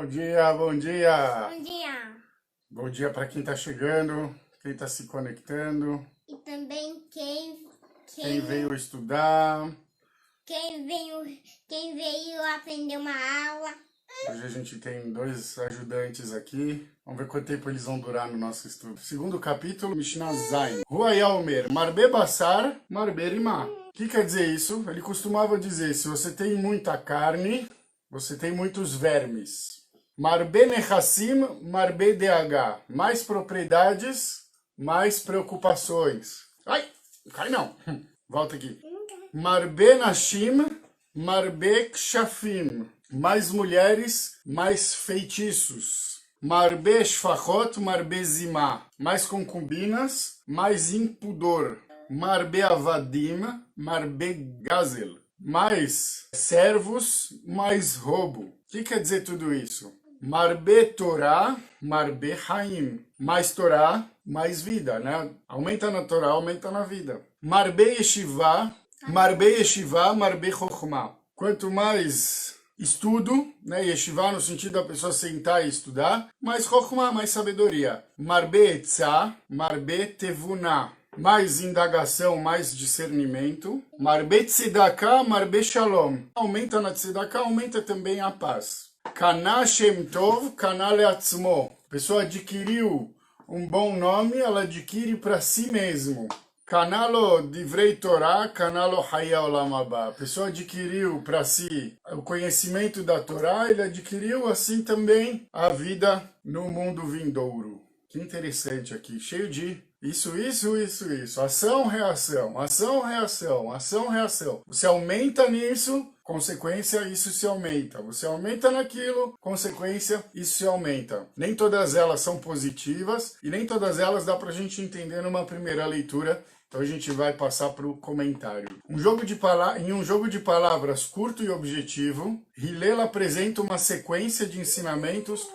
Bom dia, bom dia! Bom dia! Bom dia para quem está chegando, quem está se conectando, E também quem veio estudar. quem veio aprender uma aula. Hoje a gente tem 2 ajudantes aqui. Vamos ver quanto tempo eles vão durar no nosso estudo. Segundo capítulo, Mishnah Zayin. Huaya Omer, marbe basar, marbe rimah. O que quer dizer isso? Ele costumava dizer, se você tem muita carne, você tem muitos vermes. Marbe nechassim, marbe DH. Mais propriedades, mais preocupações. Ai, não cai não. Volta aqui. Marbe nashim, marbe kshafim. Mais mulheres, mais feitiços. Marbe shfachot, marbe zimah. Mais concubinas, mais impudor. Marbe avadim, marbe gazel. Mais servos, mais roubo. O que quer dizer tudo isso? Marbe Torá, marbe Haim. Mais Torá, mais vida, né? Aumenta na Torá, aumenta na vida. Marbe Yeshiva, marbe Chokhmah. Quanto mais estudo, né? Yeshiva no sentido da pessoa sentar e estudar, mais Chokhmah, mais sabedoria. Marbe Etzah, marbe Tevunah. Mais indagação, mais discernimento. Marbe Tzedakah, marbe Shalom. Aumenta na Tzedakah, aumenta também a paz. Kana Shem Tov, Kana Leatzmo. A pessoa adquiriu um bom nome, ela adquire para si mesmo. Kanalo Divrei Torah, Kanalo Haya Olam Haba. A pessoa adquiriu para si o conhecimento da Torá, ele adquiriu assim também a vida no mundo vindouro. Que interessante aqui, cheio de isso. Ação, reação, ação, reação, ação, reação. Você aumenta nisso, consequência, isso se aumenta. Você aumenta naquilo, consequência, isso se aumenta. Nem todas elas são positivas e nem todas elas dá pra gente entender numa primeira leitura. Então a gente vai passar para o comentário. Em um jogo de palavras curto e objetivo, Hillel apresenta uma sequência de ensinamentos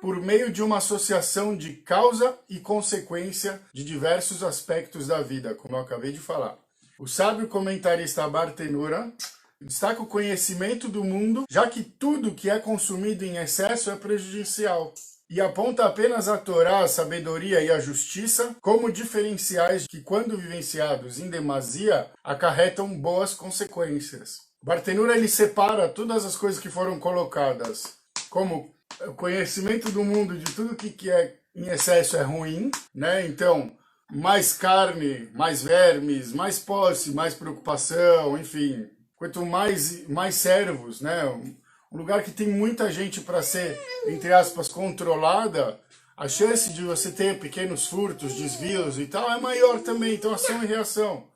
por meio de uma associação de causa e consequência de diversos aspectos da vida, como eu acabei de falar. O sábio comentarista Bartenura destaca o conhecimento do mundo, já que tudo que é consumido em excesso é prejudicial, e aponta apenas a Torá, a sabedoria e a justiça como diferenciais que, quando vivenciados em demasia, acarretam boas consequências. Bartenura ele separa todas as coisas que foram colocadas como o conhecimento do mundo de tudo que é em excesso é ruim, né? Então, mais carne, mais vermes, mais posse, mais preocupação, enfim. Quanto mais servos, né? Um lugar que tem muita gente para ser, entre aspas, controlada, a chance de você ter pequenos furtos, desvios e tal é maior também. Então, ação e reação.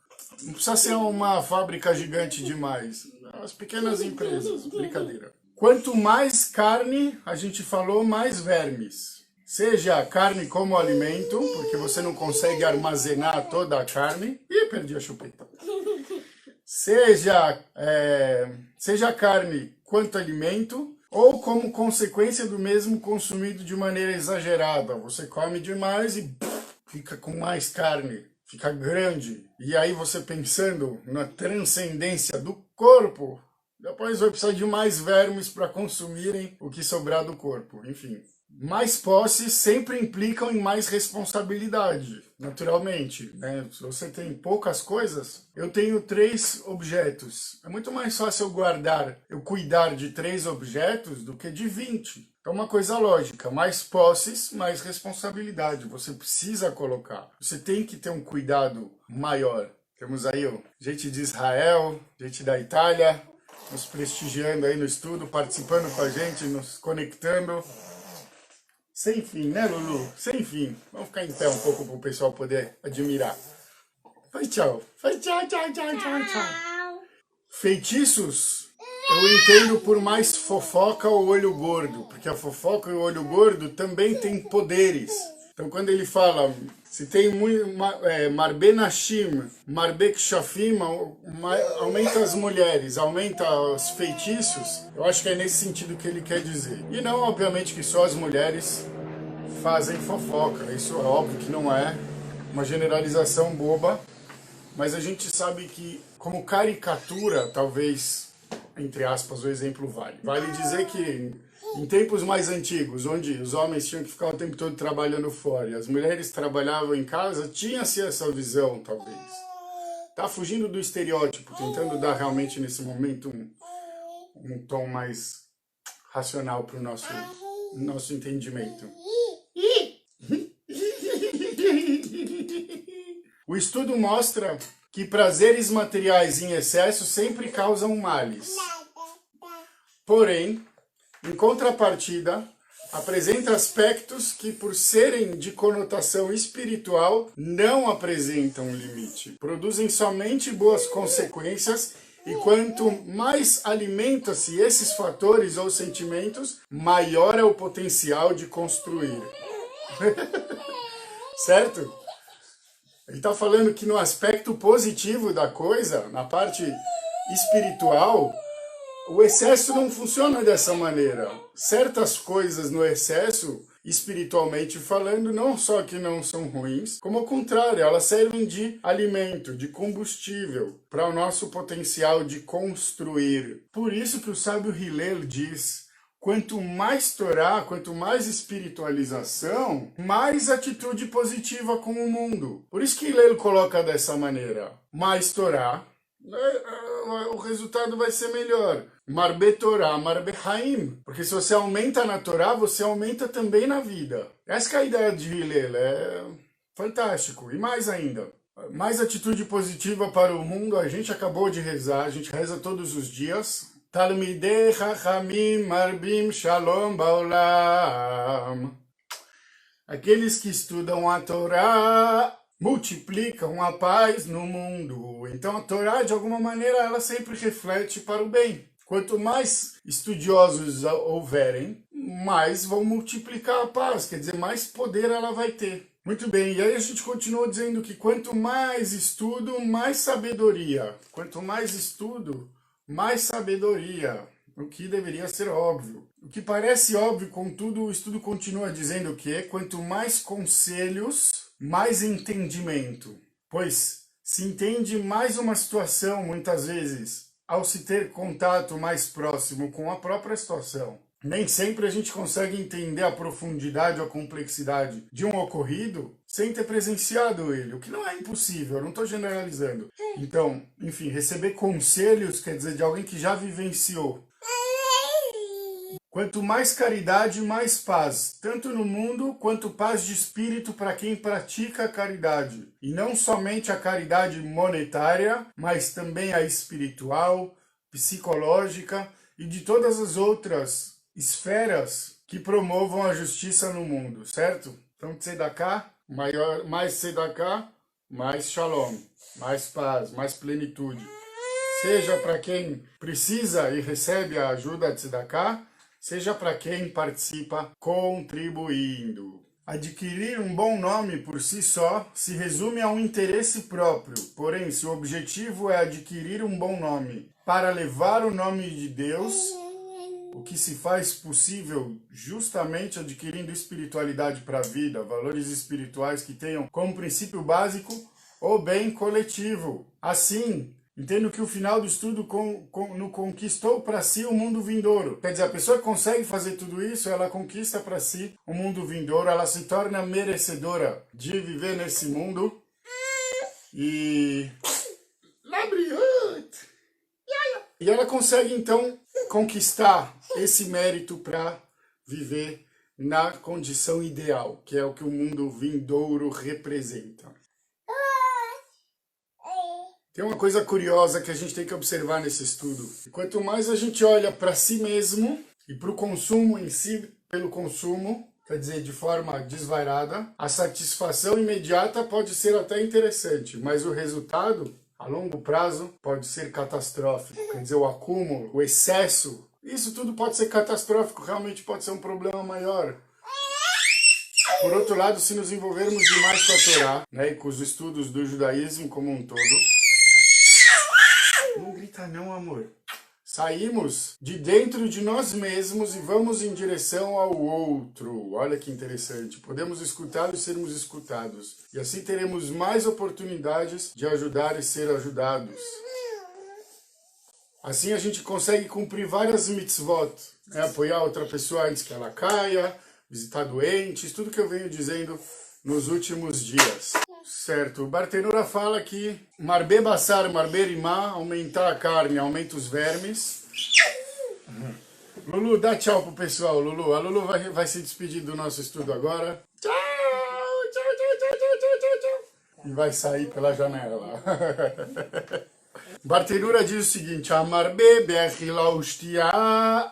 Não precisa ser uma fábrica gigante demais. As pequenas empresas, brincadeira. Quanto mais carne, a gente falou, mais vermes. Seja carne como alimento, porque você não consegue armazenar toda a carne. Ih, perdi a chupeta. Seja carne quanto alimento, ou como consequência do mesmo consumido de maneira exagerada. Você come demais e fica com mais carne, fica grande. E aí você pensando na transcendência do corpo, depois vai precisar de mais vermes para consumirem o que sobrar do corpo. Enfim, mais posses sempre implicam em mais responsabilidade, naturalmente, né? Se você tem poucas coisas, eu tenho 3 objetos. É muito mais fácil eu cuidar de 3 objetos do que de 20. É uma coisa lógica, mais posses, mais responsabilidade. Você precisa colocar. Você tem que ter um cuidado maior. Temos aí gente de Israel, gente da Itália, nos prestigiando aí no estudo, participando com a gente, nos conectando. Sem fim, né, Lulu? Sem fim. Vamos ficar em pé um pouco para o pessoal poder admirar. Faz tchau. Faz tchau, tchau, tchau, tchau, tchau. Feitiços, eu entendo por mais fofoca ou olho gordo, porque a fofoca e o olho gordo também têm poderes. Então, quando ele fala, se tem marbe nashim, marbe kshafim, aumenta as mulheres, aumenta os feitiços, eu acho que é nesse sentido que ele quer dizer. E não, obviamente, que só as mulheres fazem fofoca. Isso é óbvio que não é uma generalização boba, mas a gente sabe que, como caricatura, talvez, entre aspas, o exemplo vale. Vale dizer que Em tempos mais antigos, onde os homens tinham que ficar o tempo todo trabalhando fora e as mulheres trabalhavam em casa, tinha-se essa visão, talvez. Tá fugindo do estereótipo, tentando dar realmente nesse momento um tom mais racional para o nosso entendimento. O estudo mostra que prazeres materiais em excesso sempre causam males. Porém, em contrapartida, apresenta aspectos que, por serem de conotação espiritual, não apresentam limite. Produzem somente boas consequências e quanto mais alimenta-se esses fatores ou sentimentos, maior é o potencial de construir. Certo? Ele está falando que no aspecto positivo da coisa, na parte espiritual, o excesso não funciona dessa maneira. Certas coisas no excesso, espiritualmente falando, não só que não são ruins, como ao contrário, elas servem de alimento, de combustível para o nosso potencial de construir. Por isso que o sábio Hillel diz: quanto mais Torá, quanto mais espiritualização, mais atitude positiva com o mundo. Por isso que Hillel coloca dessa maneira: mais Torá, o resultado vai ser melhor. Marbe Torá, Marbe Haim. Porque se você aumenta na Torá, você aumenta também na vida. Essa que é a ideia de Hillel. É fantástico. E mais ainda, mais atitude positiva para o mundo. A gente acabou de rezar, a gente reza todos os dias. Talmidei Chachamim Marbim Shalom Baolam. Aqueles que estudam a Torá multiplicam a paz no mundo. Então a Torá, de alguma maneira, ela sempre reflete para o bem. Quanto mais estudiosos houverem, mais vão multiplicar a paz, quer dizer, mais poder ela vai ter. Muito bem, e aí a gente continua dizendo que quanto mais estudo, mais sabedoria. Quanto mais estudo, mais sabedoria. O que deveria ser óbvio. O que parece óbvio, contudo, o estudo continua dizendo que quanto mais conselhos, mais entendimento. Pois se entende mais uma situação, muitas vezes, ao se ter contato mais próximo com a própria situação. Nem sempre a gente consegue entender a profundidade ou a complexidade de um ocorrido sem ter presenciado ele, o que não é impossível, eu não estou generalizando. Então, enfim, receber conselhos quer dizer de alguém que já vivenciou. Quanto mais caridade, mais paz, tanto no mundo quanto paz de espírito para quem pratica a caridade. E não somente a caridade monetária, mas também a espiritual, psicológica e de todas as outras esferas que promovam a justiça no mundo, certo? Então, tzedakah, mais tzedakah, mais shalom, mais paz, mais plenitude. Seja para quem precisa e recebe a ajuda de tzedakah, seja para quem participa contribuindo. Adquirir um bom nome por si só se resume a um interesse próprio. Porém, se o objetivo é adquirir um bom nome para levar o nome de Deus, o que se faz possível justamente adquirindo espiritualidade para a vida, valores espirituais que tenham como princípio básico o bem coletivo. Assim, entendo que o final do estudo conquistou para si o mundo vindouro. Quer dizer, a pessoa que consegue fazer tudo isso, ela conquista para si o mundo vindouro, ela se torna merecedora de viver nesse mundo. E ela consegue, então, conquistar esse mérito para viver na condição ideal, que é o que o mundo vindouro representa. Tem uma coisa curiosa que a gente tem que observar nesse estudo. Quanto mais a gente olha para si mesmo e para o consumo em si, pelo consumo, quer dizer, de forma desvairada, a satisfação imediata pode ser até interessante, mas o resultado, a longo prazo, pode ser catastrófico. Quer dizer, o acúmulo, o excesso, isso tudo pode ser catastrófico, realmente pode ser um problema maior. Por outro lado, se nos envolvermos demais com a Torá, né, e com os estudos do judaísmo como um todo, não grita não, amor. Saímos de dentro de nós mesmos e vamos em direção ao outro. Olha que interessante. Podemos escutar e sermos escutados. E assim teremos mais oportunidades de ajudar e ser ajudados. Assim a gente consegue cumprir várias mitzvot. é apoiar outra pessoa antes que ela caia, visitar doentes, tudo que eu venho dizendo nos últimos dias. Certo, o Bartenura fala que marbe basar, marbe rimá, aumentar a carne, aumenta os vermes. Lulu, dá tchau pro pessoal, Lulu. A Lulu vai se despedir do nosso estudo agora. Tchau, tchau, tchau, tchau, tchau, tchau, tchau, tchau. E vai sair pela janela. Bartenura diz o seguinte: Amarbe be'achila ushtia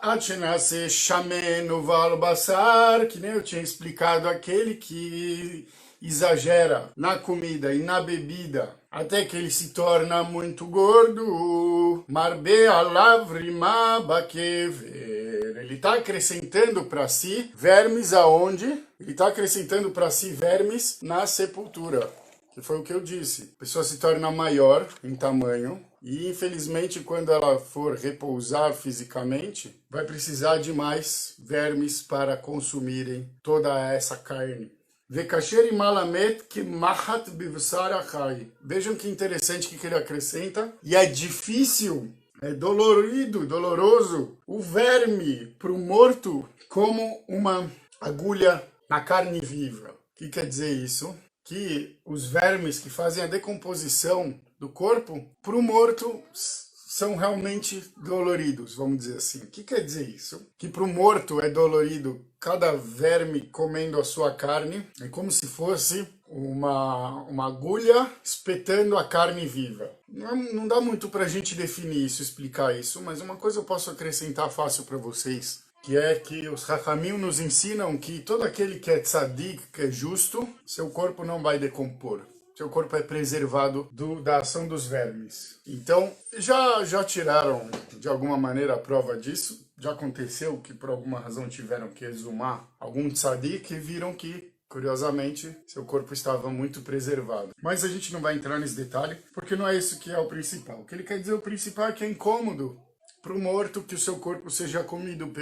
atchenase shamen uval basar, que nem eu tinha explicado, aquele que exagera na comida e na bebida até que ele se torna muito gordo. Marbe alavrima bakever. Ele está acrescentando para si vermes aonde? Ele está acrescentando para si vermes na sepultura. Que foi o que eu disse. A pessoa se torna maior em tamanho e, infelizmente, quando ela for repousar fisicamente, vai precisar de mais vermes para consumirem toda essa carne. Vekasher malamet que mahat bivsar achai. Vejam que interessante que ele acrescenta. E é difícil, é dolorido, doloroso, o verme para o morto como uma agulha na carne viva. O que quer dizer isso? Que os vermes que fazem a decomposição do corpo para o morto são realmente doloridos, vamos dizer assim. O que quer dizer isso? Que para o morto é dolorido cada verme comendo a sua carne, é como se fosse uma agulha espetando a carne viva. Não dá muito para a gente definir isso, explicar isso, mas uma coisa eu posso acrescentar fácil para vocês, que é que os Chachamim nos ensinam que todo aquele que é tzadik, que é justo, seu corpo não vai decompor. Seu corpo é preservado da ação dos vermes. Então, já tiraram de alguma maneira a prova disso. Já aconteceu que por alguma razão tiveram que exumar algum tzadik e viram que, curiosamente, seu corpo estava muito preservado. Mas a gente não vai entrar nesse detalhe, porque não é isso que é o principal. O que ele quer dizer, o principal é que é incômodo para o morto que o seu corpo seja comido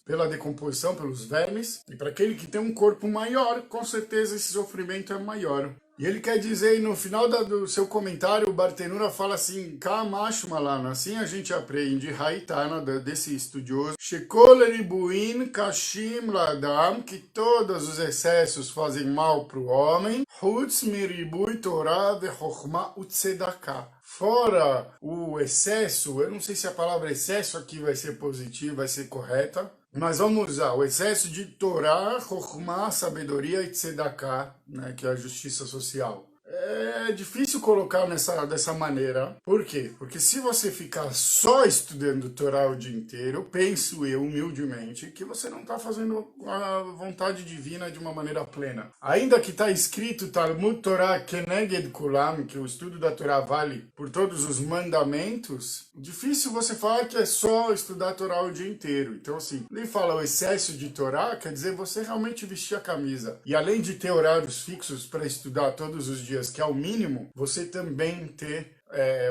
pela decomposição, pelos vermes. E para aquele que tem um corpo maior, com certeza esse sofrimento é maior. E ele quer dizer, e no final do seu comentário, o Bartenura fala assim, Kamash Malana, assim a gente aprende, Haitana, desse estudioso, Shekol Ribuin Kashim Ladam, que todos os excessos fazem mal para o homem, Hutz Miribui Torah Vechochma Utzedaka. Fora o excesso, eu não sei se a palavra excesso aqui vai ser positiva, vai ser correta, mas vamos usar o excesso de Torá, Chokhmah, sabedoria e Tzedakah, né, que é a justiça social. É difícil colocar dessa maneira. Por quê? Porque se você ficar só estudando Torá o dia inteiro, penso eu, humildemente, que você não está fazendo a vontade divina de uma maneira plena. Ainda que está escrito Talmud Torá Keneged Kulam, que o estudo da Torá vale por todos os mandamentos, difícil você falar que é só estudar Torá o dia inteiro. Então, assim, ele fala o excesso de Torá, quer dizer você realmente vestir a camisa. E além de ter horários fixos para estudar todos os dias, que é o mínimo, você também ter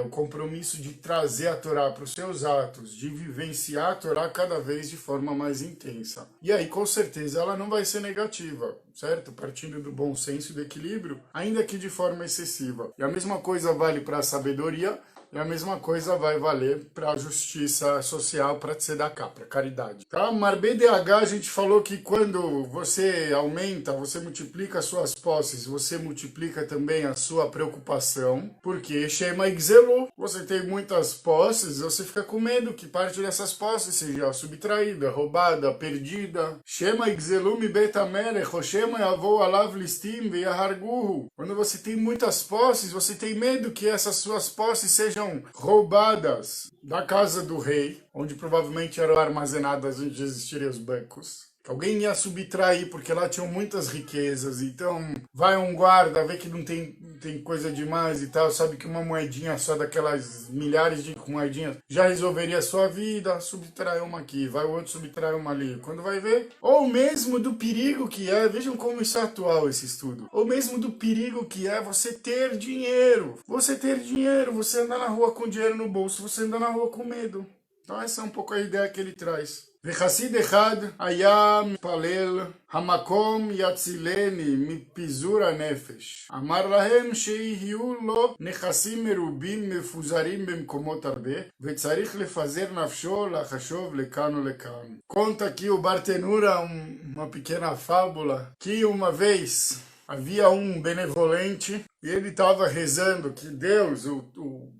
o compromisso de trazer a Torá para os seus atos, de vivenciar a Torá cada vez de forma mais intensa. E aí, com certeza, ela não vai ser negativa, certo? Partindo do bom senso e do equilíbrio, ainda que de forma excessiva. E a mesma coisa vale para a sabedoria, e a mesma coisa vai valer para a justiça social, para tzedakah, para caridade. Tá? Marbe DH, a gente falou que quando você aumenta, você multiplica as suas posses, você multiplica também a sua preocupação, porque Shema Igzelu, você tem muitas posses, você fica com medo que parte dessas posses seja subtraída, roubada, perdida. Shema Igzelu mi betamerech, o Shema yavou alav listim veyaharguhu. Quando você tem muitas posses, você tem medo que essas suas posses sejam roubadas da casa do rei, onde provavelmente eram armazenadas onde existiriam os bancos. Alguém ia subtrair, porque lá tinham muitas riquezas, então vai um guarda, vê que não tem coisa demais e tal, sabe que uma moedinha só daquelas milhares de moedinhas já resolveria a sua vida, subtrai uma aqui, vai o outro subtrai uma ali. Quando vai ver, ou mesmo do perigo que é, vejam como isso é atual esse estudo, ou mesmo do perigo que é você ter dinheiro, você andar na rua com dinheiro no bolso, você andar na rua com medo. Então essa é um pouco a ideia que ele traz. וחסיד אחד היה מתפלל, המקום יצילני מפיזור הנפש. אמר להם שיהיו לו נכסים מרובים מפוזרים במקומות הרבה, וצריך לפזר נפשו לחשוב לכאן ולכאן. Conta aqui o Bartenura uma pequena fábula, que uma vez havia um benevolente e ele estava rezando que Deus,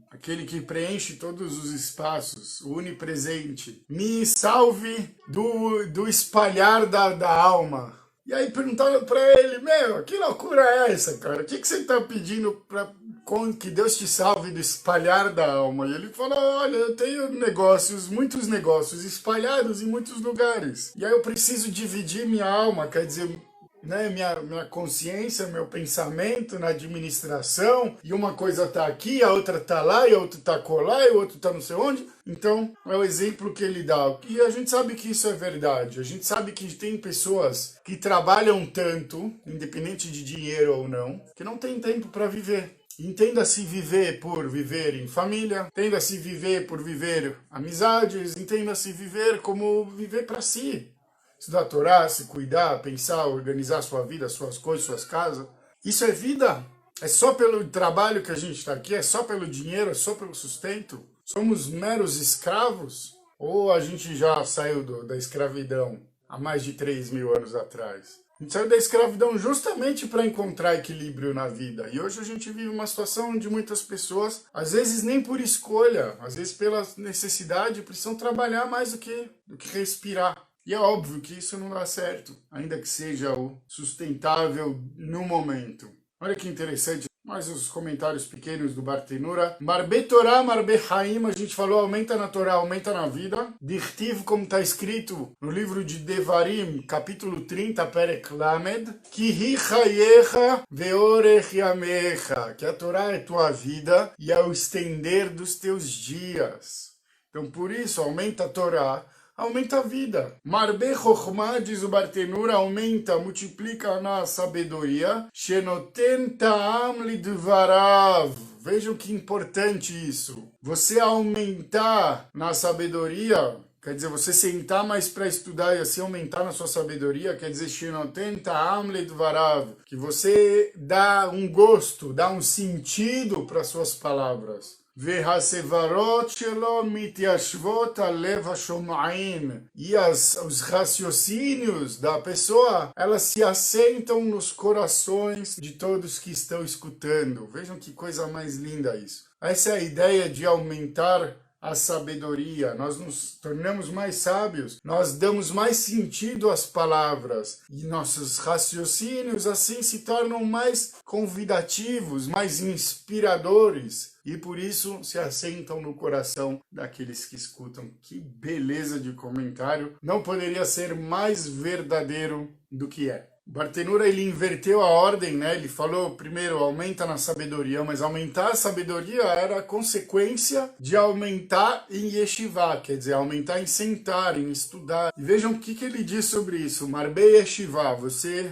aquele que preenche todos os espaços, o onipresente, me salve do espalhar da alma. E aí perguntaram para ele, que loucura é essa, cara? O que você está pedindo para que Deus te salve do espalhar da alma? E ele falou, olha, eu tenho muitos negócios espalhados em muitos lugares. E aí eu preciso dividir minha alma, quer dizer, né, minha consciência, meu pensamento na administração, e uma coisa tá aqui, a outra tá lá, e a outra tá colar, e o outro tá não sei onde. Então, é o exemplo que ele dá. E a gente sabe que isso é verdade. A gente sabe que tem pessoas que trabalham tanto, independente de dinheiro ou não, que não tem tempo para viver. Entenda-se viver por viver em família, entenda-se viver por viver amizades, entenda-se viver como viver para si. Estudar a Torá, se cuidar, pensar, organizar sua vida, suas coisas, suas casas. Isso é vida. É só pelo trabalho que a gente está aqui, é só pelo dinheiro, é só pelo sustento. Somos meros escravos? Ou a gente já saiu da escravidão há mais de 3.000 anos atrás? A gente saiu da escravidão justamente para encontrar equilíbrio na vida. E hoje a gente vive uma situação onde muitas pessoas, às vezes nem por escolha, às vezes pela necessidade, precisam trabalhar mais do que respirar. E é óbvio que isso não dá certo, ainda que seja o sustentável no momento. Olha que interessante, mais os comentários pequenos do Bartenura. Marbe Torá, Marbe Haim, a gente falou, aumenta na Torá, aumenta na vida. Dirtiv, como está escrito no livro de Devarim, capítulo 30, Perek Lamed, Ki hi chayecha veorech yamecha, que a Torá é tua vida e é o estender dos teus dias. Então por isso, aumenta a Torá, aumenta a vida. Marbe Chokhmah, diz o Bartenura, aumenta, multiplica na sabedoria. Shenoten ta'am lidvarav. Vejam que importante isso. Você aumentar na sabedoria, quer dizer, você sentar mais para estudar e assim aumentar na sua sabedoria, quer dizer, Shenoten ta'am lidvarav, que você dá um gosto, dá um sentido para suas palavras. E os raciocínios da pessoa, elas se assentam nos corações de todos que estão escutando. Vejam que coisa mais linda isso. Essa é a ideia de aumentar a sabedoria. Nós nos tornamos mais sábios, nós damos mais sentido às palavras e nossos raciocínios assim se tornam mais convidativos, mais inspiradores e por isso se assentam no coração daqueles que escutam. Que beleza de comentário, não poderia ser mais verdadeiro do que é. Bartenura, ele inverteu a ordem, né? Ele falou primeiro aumenta na sabedoria, mas aumentar a sabedoria era a consequência de aumentar em yeshivá, quer dizer, aumentar em sentar, em estudar. E vejam o que ele diz sobre isso. Marbe yeshivá, você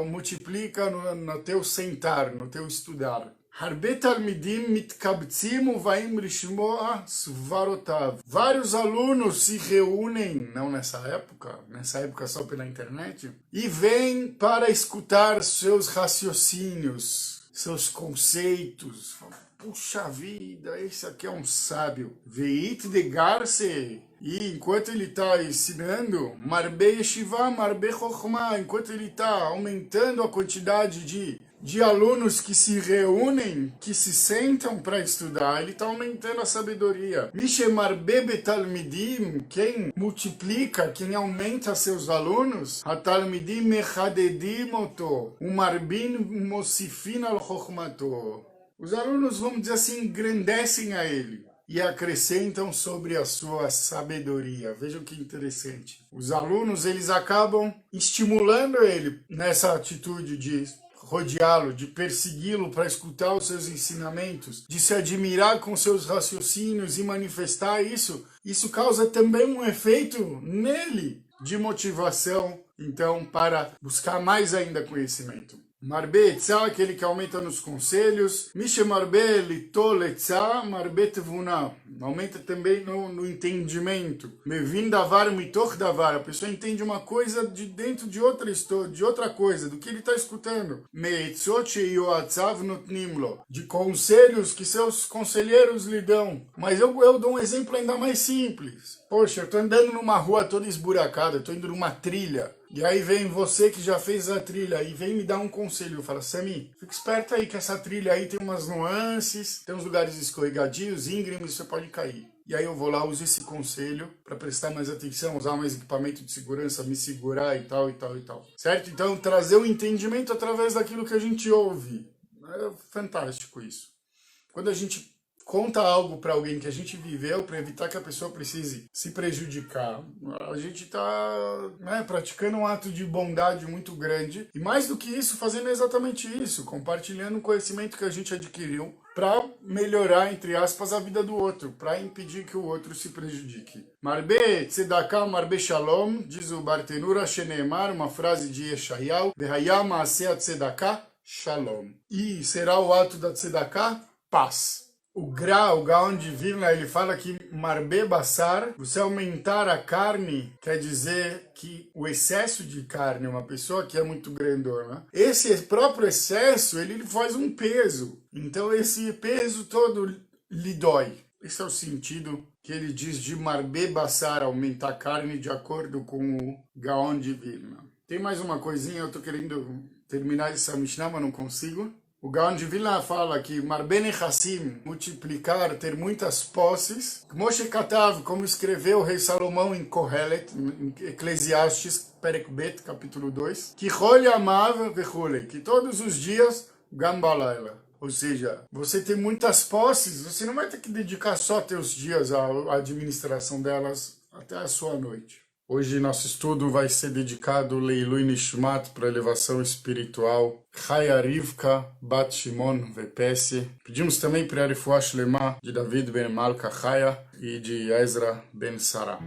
multiplica no teu sentar, no teu estudar. הרבה תלמידים מתקבצים ובאים לשמוע סברותיו. Vários alunos se reúnem, não nessa época só pela internet, e vêm para escutar seus raciocínios, seus conceitos. Puxa vida, esse aqui é um sábio. Veit degar-se. E enquanto ele está ensinando, Marbe Yeshivá, Marbe Chokhmah, enquanto ele está aumentando a quantidade de alunos que se reúnem, que se sentam para estudar, ele está aumentando a sabedoria. Mishe Marbe Betalmidim, quem multiplica, quem aumenta seus alunos, Hatalmidim Mechadedim Oto, Umarbin Mosifin al Chokhmato. Os alunos, vamos dizer assim, engrandecem a ele e acrescentam sobre a sua sabedoria. Vejam que interessante. Os alunos, eles acabam estimulando ele nessa atitude de rodeá-lo, de persegui-lo para escutar os seus ensinamentos, de se admirar com seus raciocínios e manifestar isso. Isso causa também um efeito nele de motivação, então, para buscar mais ainda conhecimento. Marbe etzá, aquele que aumenta nos conselhos. Mishe marbe litol etzá, marbe tevuna. Aumenta também no entendimento. Mevin davar mitoch davar. A pessoa entende uma coisa de dentro de outra coisa, do que ele está escutando. Meetzot sheyoatzav notnimlo. De conselhos que seus conselheiros lhe dão. Mas eu dou um exemplo ainda mais simples. Poxa, eu estou andando numa rua toda esburacada, estou indo numa trilha. E aí vem você que já fez a trilha e vem me dar um conselho. Eu falo, Sami, fica esperto aí que essa trilha aí tem umas nuances, tem uns lugares escorregadios, íngremes, você pode cair. E aí eu vou lá, uso esse conselho para prestar mais atenção, usar mais equipamento de segurança, me segurar e tal, e tal, e tal. Certo? Então, trazer o entendimento através daquilo que a gente ouve. É fantástico isso. Quando a gente conta algo para alguém que a gente viveu, para evitar que a pessoa precise se prejudicar, a gente está praticando um ato de bondade muito grande. E mais do que isso, fazendo exatamente isso, compartilhando o conhecimento que a gente adquiriu para melhorar, entre aspas, a vida do outro, para impedir que o outro se prejudique. Marbe tzedakah, marbe shalom, diz o Bartenura Sheneemar, uma frase de Yeshayahu, Vehayah maaseh tzedakah, shalom. E será o ato da tzedakah? Paz. O Gaon de Vilna, ele fala que marbe basar, você aumentar a carne, quer dizer que o excesso de carne, uma pessoa que é muito grandona, esse próprio excesso, ele faz um peso. Então esse peso todo lhe dói. Esse é o sentido que ele diz de marbe basar, aumentar a carne, de acordo com o Gaon de Vilna. Tem mais uma coisinha, eu estou querendo terminar essa Mishnah, mas não consigo. O Gaon de Vilna fala que Marbe Nechassim, multiplicar, ter muitas posses. Moshe Katav, como escreveu o rei Salomão em Kohelet, em Eclesiastes, Perek Bet, capítulo 2. Que Chol Yamav Vechule, que todos os dias, Gambalayla. Ou seja, você tem muitas posses, você não vai ter que dedicar só teus dias à administração delas até a sua noite. Hoje nosso estudo vai ser dedicado Leilui Nishmat para elevação espiritual. Chaya Rivka Bat Shimon Vepesse. Pedimos também para a Refuah Shlema de David Ben Malka Chaya e de Ezra Ben Sarah.